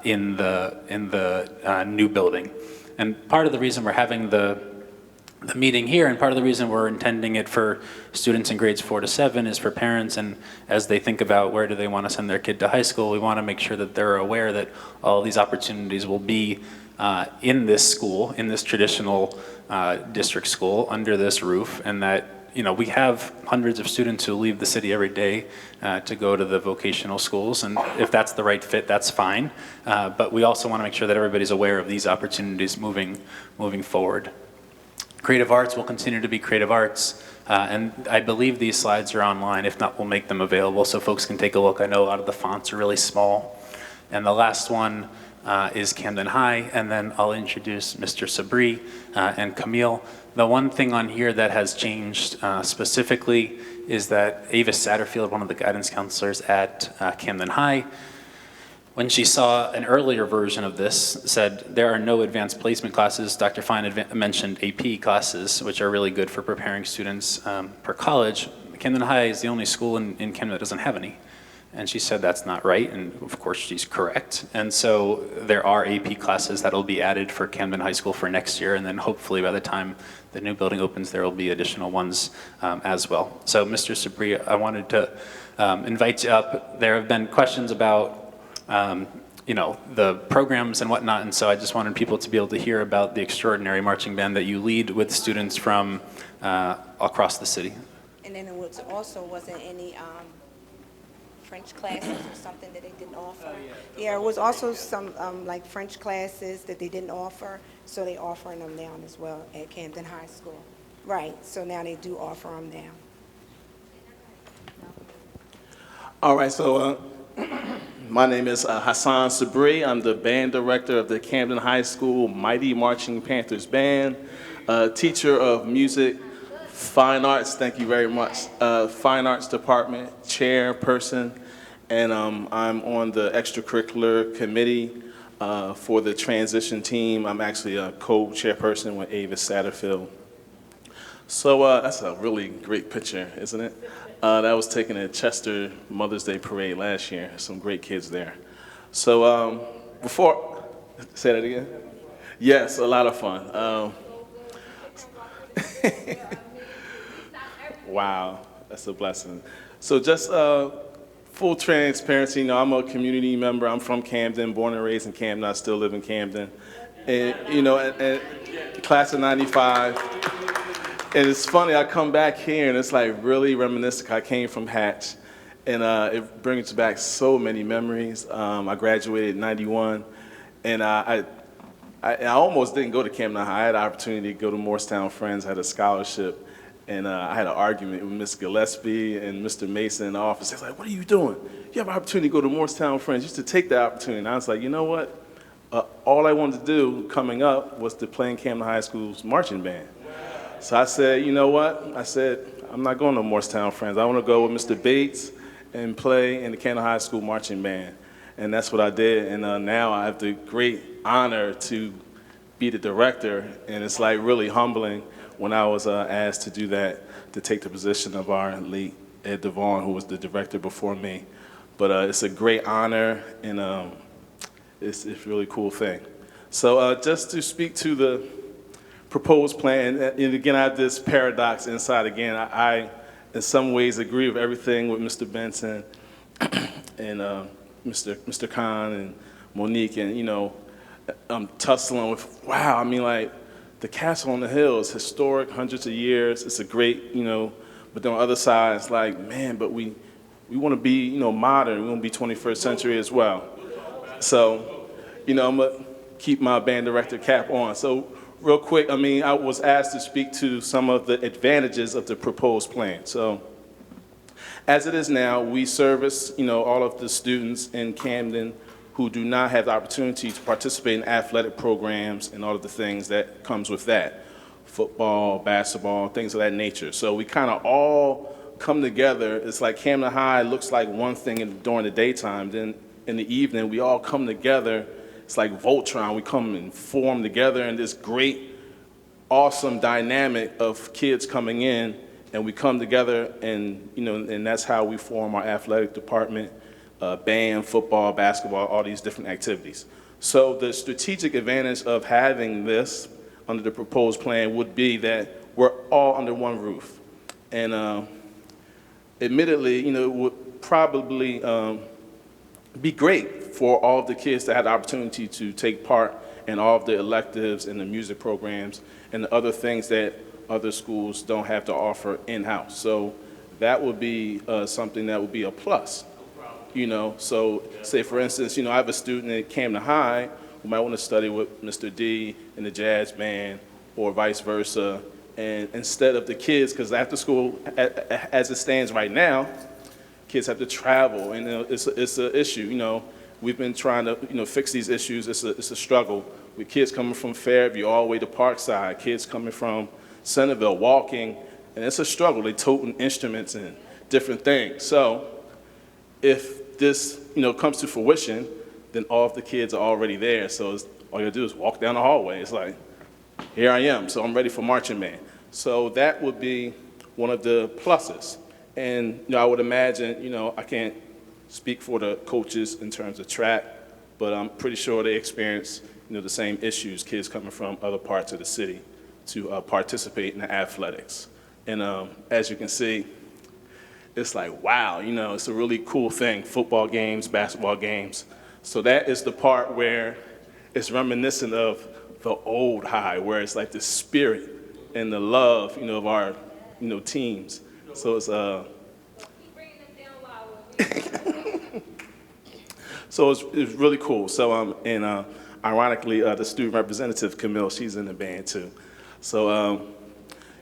in the new building. And part of the reason we're having the meeting here, and part of the reason we're intending it for students in grades 4 to 7 is for parents, and as they think about where do they want to send their kid to high school, we want to make sure that they're aware that all these opportunities will be in this school, in this traditional district school, under this roof, and that we have hundreds of students who leave the city every day to go to the vocational schools, and if that's the right fit, that's fine. But we also want to make sure that everybody's aware of these opportunities moving forward. Creative arts will continue to be creative arts, and I believe these slides are online. If not, we'll make them available so folks can take a look. I know a lot of the fonts are really small. And the last one is Camden High, and then I'll introduce Mr. Sabri and Camille. The one thing on here that has changed specifically is that Ava Satterfield, one of the guidance counselors at Camden High, when she saw an earlier version of this, said there are no advanced placement classes. Dr. Fine mentioned AP classes, which are really good for preparing students for college. Camden High is the only school in Camden that doesn't have any. And she said that's not right, and of course she's correct. And so there are AP classes that will be added for Camden High School for next year, and then hopefully by the time the new building opens, there will be additional ones as well. So Mr. Sabri, I wanted to invite you up. There have been questions about the programs and whatnot, and so I just wanted people to be able to hear about the extraordinary marching band that you lead with students from across the city. And then it also wasn't any French classes or something that they didn't offer. Yeah, it was also some like French classes that they didn't offer, so they're offering them now as well at Camden High School. Right, so now they do offer them now. All right, so my name is Hassan Sabri. I'm the band director of the Camden High School Mighty Marching Panthers Band, teacher of music, fine arts, thank you very much, fine arts department, chairperson, and I'm on the extracurricular committee for the transition team. I'm actually a co-chairperson with Ava Satterfield. So that's a really great picture, isn't it? That was taken at Chester Mother's Day Parade last year. Some great kids there. So before, say that again? Yes, a lot of fun. Wow, that's a blessing. So just full transparency, I'm a community member. I'm from Camden, born and raised in Camden. I still live in Camden. And, and class of 95. And it's funny, I come back here and it's like really reminiscent. I came from Hatch, and it brings back so many memories. I graduated in 91, and I almost didn't go to Camden High. I had the opportunity to go to Morristown Friends, I had a scholarship, and I had an argument with Ms. Gillespie and Mr. Mason in the office. They was like, what are you doing? You have an opportunity to go to Morristown Friends. You used to take the opportunity. And I was like, you know what? All I wanted to do coming up was to play in Camden High School's marching band. So I said, you know what? I said, I'm not going to Morristown Friends. I want to go with Mr. Bates and play in the Camden High School marching band. And that's what I did. And now I have the great honor to be the director. And it's like really humbling when I was asked to do that, to take the position of our late Ed Devon, who was the director before me. But it's a great honor, and it's a really cool thing. So just to speak to the proposed plan, and again, I have this paradox inside. Again, I in some ways agree with everything with Mr. Benson and Mr. Khan and Monique, and I'm tussling with, wow, I mean, like, the castle on the hill is historic, hundreds of years, it's a great, but then on the other side, it's like, man, but we want to be, modern, we want to be 21st century as well. So, I'm going to keep my band director cap on. So, real quick, I was asked to speak to some of the advantages of the proposed plan. So, as it is now, we service, all of the students in Camden who do not have the opportunity to participate in athletic programs and all of the things that comes with that. Football, basketball, things of that nature. So we kind of all come together. It's like Camden High looks like one thing during the daytime. Then in the evening, we all come together. it's like Voltron. We come and form together in this great, awesome dynamic of kids coming in, and we come together, and and that's how we form our athletic department, band, football, basketball, all these different activities. So the strategic advantage of having this under the proposed plan would be that we're all under one roof. And admittedly, it would probably be great for all of the kids to have the opportunity to take part in all of the electives and the music programs and the other things that other schools don't have to offer in-house. So that would be something that would be a plus. So say for instance, I have a student at Camden High who might want to study with Mr. D in the jazz band or vice versa. And instead of the kids, because after school, as it stands right now, kids have to travel, and it's an issue. We've been trying to fix these issues. It's a struggle with kids coming from Fairview all the way to Parkside, kids coming from Centerville walking, and it's a struggle. They toting instruments and different things. So if this comes to fruition, then all of the kids are already there. So all you gotta do is walk down the hallway. It's like, here I am. So I'm ready for marching band. So that would be one of the pluses. And I would imagine, I can't speak for the coaches in terms of track, but I'm pretty sure they experience, the same issues, kids coming from other parts of the city to participate in the athletics. And as you can see, it's like, wow, it's a really cool thing, football games, basketball games. So that is the part where it's reminiscent of the old high, where it's like the spirit and the love, of our, teams. So it's so it's really cool. So and ironically, the student representative Camille, she's in the band too. So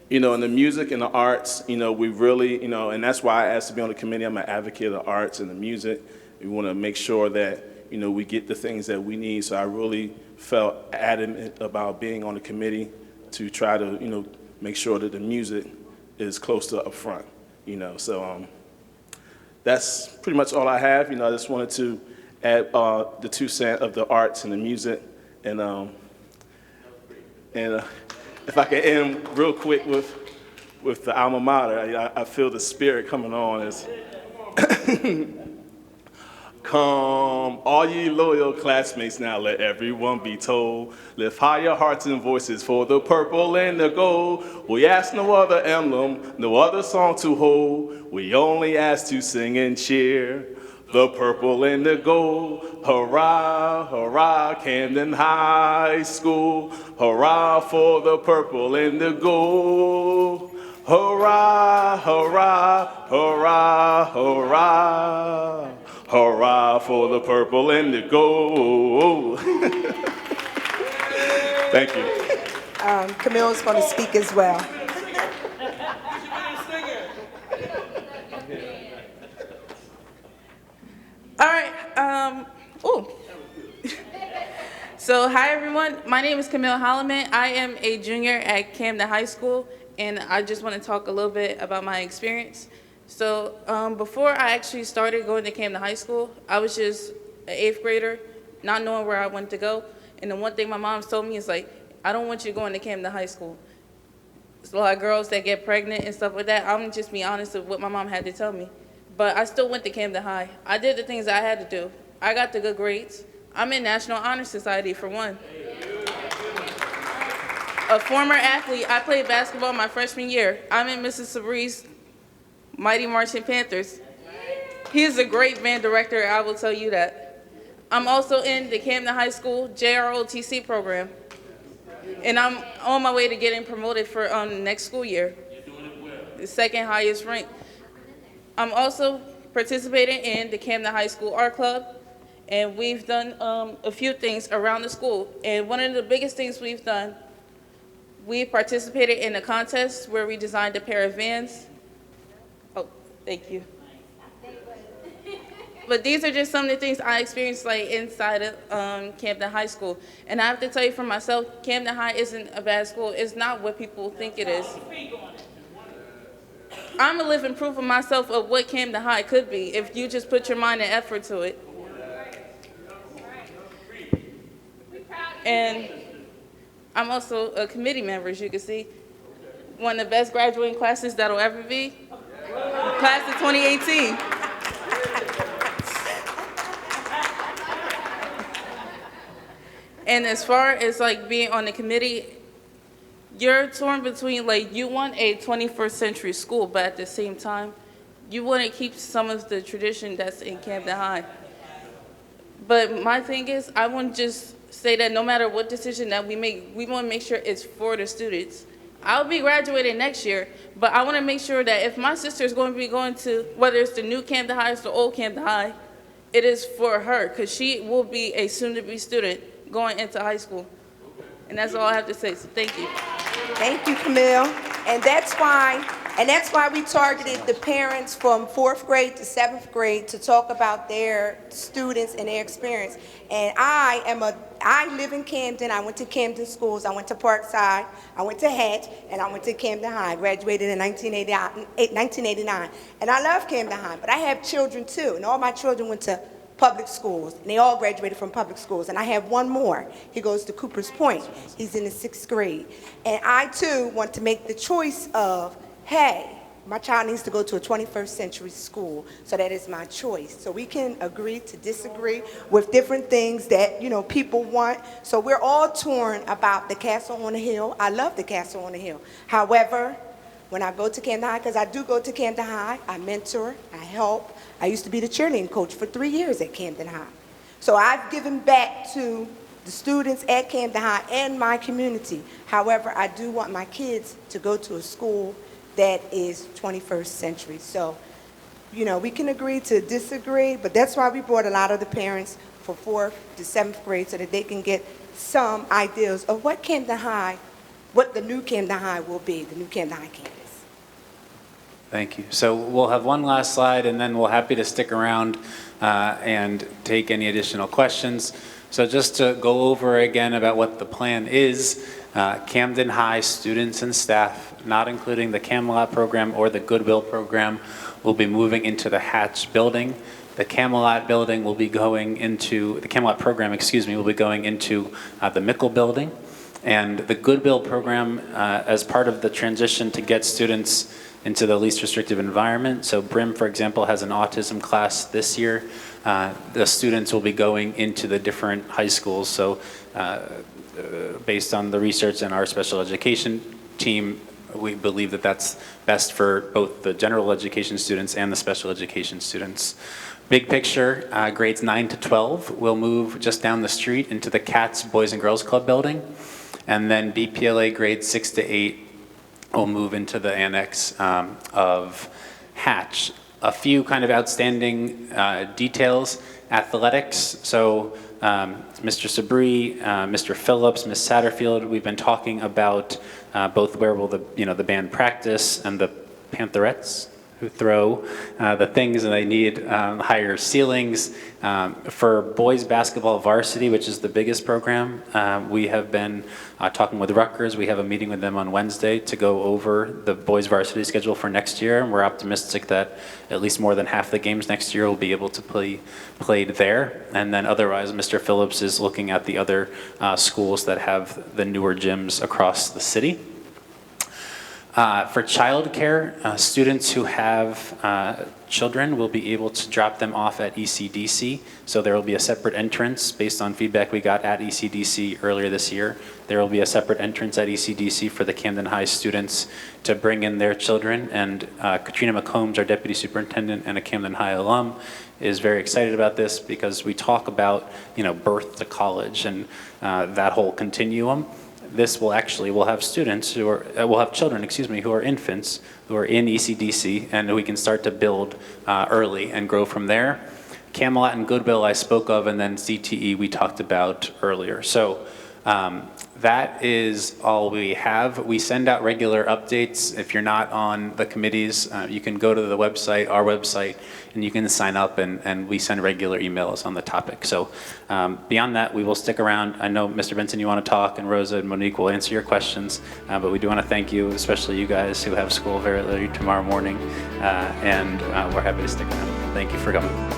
in the music and the arts, we really, and that's why I asked to be on the committee. I'm an advocate of the arts and the music. We want to make sure that we get the things that we need. So I really felt adamant about being on the committee to try to make sure that the music is close to up front. So that's pretty much all I have. I just wanted to add the 2 cents of the arts and the music, and if I can end real quick with the alma mater, I feel the spirit coming on. As come, all ye loyal classmates, now let everyone be told. Lift higher hearts and voices for the purple and the gold. We ask no other emblem, no other song to hold. We only ask to sing and cheer. The purple and the gold, hurrah, hurrah, Camden High School. Hurrah for the purple and the gold. Hurrah, hurrah, hurrah, hurrah. Hurrah for the purple and the gold. Thank you. Camille's going to speak as well. All right. So hi, everyone. My name is Camille Holloman. I am a junior at Camden High School, and I just want to talk a little bit about my experience. So before I actually started going to Camden High School, I was just an 8th grader, not knowing where I wanted to go. And the one thing my mom told me is like, I don't want you going to Camden High School. There's a lot of girls that get pregnant and stuff like that. I'm just be honest with what my mom had to tell me. But I still went to Camden High. I did the things I had to do. I got the good grades. I'm in National Honor Society for one. A former athlete, I played basketball my freshman year. I'm in Mrs. Sabri's Mighty Marching Panthers. He is a great band director, I will tell you that. I'm also in the Camden High School JROTC program. And I'm on my way to getting promoted for next school year. The 2nd highest rank. I'm also participating in the Camden High School Art Club, and we've done a few things around the school. And one of the biggest things we've done, we participated in a contest where we designed a pair of vans. Oh, thank you. But these are just some of the things I experienced like inside of Camden High School. And I have to tell you for myself, Camden High isn't a bad school. It's not what people think it is. I'm a living proof of myself of what Camden High could be if you just put your mind and effort to it. And I'm also a committee member, as you can see. One of the best graduating classes that'll ever be, class of 2018. And as far as like being on the committee, you're torn between like you want a 21st century school, but at the same time, you want to keep some of the tradition that's in Camden High. But my thing is, I want to just say that no matter what decision that we make, we want to make sure it's for the students. I'll be graduating next year, but I want to make sure that if my sister is going to be going to, whether it's the new Camden High or the old Camden High, it is for her, because she will be a soon-to-be student going into high school. And that's all I have to say, so thank you. Thank you, Camille. And that's why we targeted the parents from 4th grade to 7th grade to talk about their students and their experience. And I live in Camden. I went to Camden schools. I went to Parkside. I went to Hatch, and I went to Camden High. I graduated in 1989. And I love Camden High, but I have children too, and all my children went to public schools, and they all graduated from public schools. And I have one more. He goes to Cooper's Point. He's in the 6th grade. And I too want to make the choice of, hey, my child needs to go to a 21st century school, so that is my choice. So we can agree to disagree with different things that, you know, people want. So we're all torn about the Castle on the Hill. I love the Castle on the Hill. However, when I go to Camden High, because I do go to Camden High, I mentor, I help. I used to be the cheerleading coach for 3 years at Camden High. So I've given back to the students at Camden High and my community. However, I do want my kids to go to a school that is 21st century. So, you know, we can agree to disagree, but that's why we brought a lot of the parents for 4th to 7th grade, so that they can get some ideas of what Camden High, what the new Camden High will be, the new Camden High campus. Thank you. So we'll have one last slide, and then we're happy to stick around and take any additional questions. So just to go over again about what the plan is, Camden High students and staff, not including the Camelot program or the Goodwill program, will be moving into the Hatch building. The Camelot building will be going into, the Camelot program, will be going into the Mickle building. And the Goodwill program, as part of the transition to get students into the least restrictive environment. So Brim, for example, has an autism class this year. The students will be going into the different high schools. So based on the research and our special education team, we believe that that's best for both the general education students and the special education students. Big picture, grades 9 to 12 will move just down the street into the CATS Boys and Girls Club building. And then BPLA grades 6 to 8 will move into the annex of Hatch. A few kind of outstanding details. Athletics, so Mr. Sabri, Mr. Phillips, Ms. Satterfield, we've been talking about both where will the band practice, and the Pantherettes who throw the things, and they need higher ceilings. For boys basketball varsity, which is the biggest program, we have been talking with Rutgers. We have a meeting with them on Wednesday to go over the boys varsity schedule for next year, and we're optimistic that at least more than half the games next year will be able to be played there. And then otherwise, Mr. Phillips is looking at the other schools that have the newer gyms across the city. For childcare, students who have children will be able to drop them off at ECDC. So there will be a separate entrance based on feedback we got at ECDC earlier this year. There will be a separate entrance at ECDC for the Camden High students to bring in their children. And Katrina McCombs, our deputy superintendent and a Camden High alum, is very excited about this because we talk about, birth to college and that whole continuum. This will actually, we'll have students who are, we'll have children, who are infants, who are in ECDC, and we can start to build early and grow from there. Camelot and Goodwill I spoke of, and then CTE we talked about earlier. So that is all we have. We send out regular updates. If you're not on the committees, you can go to the website, our website, and you can sign up, and we send regular emails on the topic. So beyond that, we will stick around. I know, Mr. Benson, you want to talk, and Rosa and Monique will answer your questions, but we do want to thank you, especially you guys who have school very early tomorrow morning, and we're happy to stick around. Thank you for coming.